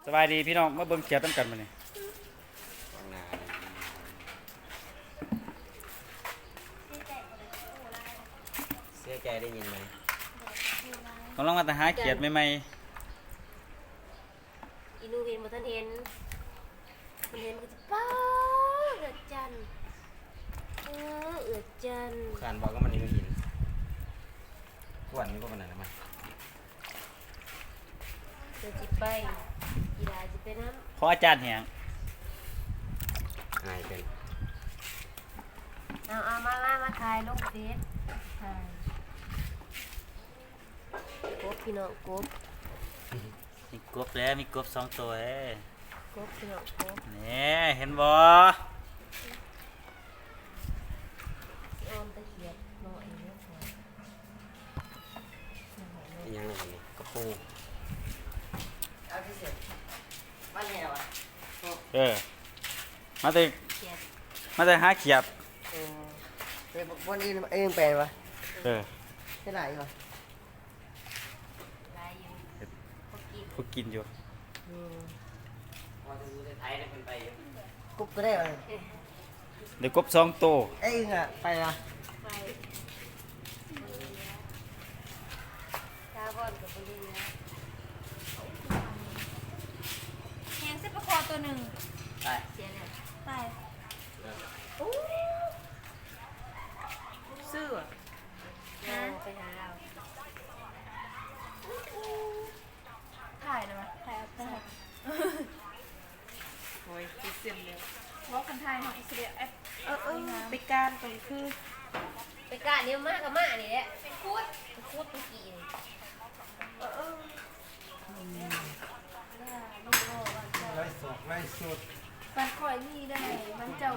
สบายดีพี่น้องมาเบิ่งเขียดต้นกันมาเนี่ยวางนาเสียใจได้ยินไหมกำลังมาแต่หาเขียดใหม่ อีนูเห็นบ่ทันเห็นมันเห็นมันก็จะป้าเอือดจันเอือดจัน ขานบอกก็มันนี่ไม่ยินกวนนี่ก็มันอะไรมา เดี๋ยวจิไปอีดาจิไปน้ ๆขออาจารย์แหง อายเป็น ำเอามาถ่ายลงเฟซถ่ายกบพี่น้องกบ มีกบแล้วมีกบ2ตัวเอ้ย กบพี่น้องกบ นี่เห็นบ่ ออมตะเขียบน้อยเด้อค่ะ อีหยังไงนี่กระปู เอาที่เสร็จบ้านแหวอ่ะ มาแต่ เขียด หาเขียด เป็นบนอื่นเองแปลวะ เออ ที่ไหนวะ ลายอยู่พวกกิน พวกกินอยู่ พอจะรู้ไทยได้เป็นไป กุ๊บก็ได้วะ เดี๋ยวกบ2ตัว เองอ่ะไปวะ ไปตาบอดกับคนเดียว แหงเส้นประคอตัวหนึ่ง ไป เสียแล้ว ตายซื่อ เอาไปหาเอา ถ่ายได้ไหมถ่ายเอาไปถ่าย โอ้ยเสียมเลย บอกกันถ่ายของอิสราเอลไปการตรงคือ ไปกะเดี๋ยวมากับมานี่แหละไปคูดเมื่อกี้นี่ ไล่สดไล่สุด มันคอยนี่ได้มันเจ้า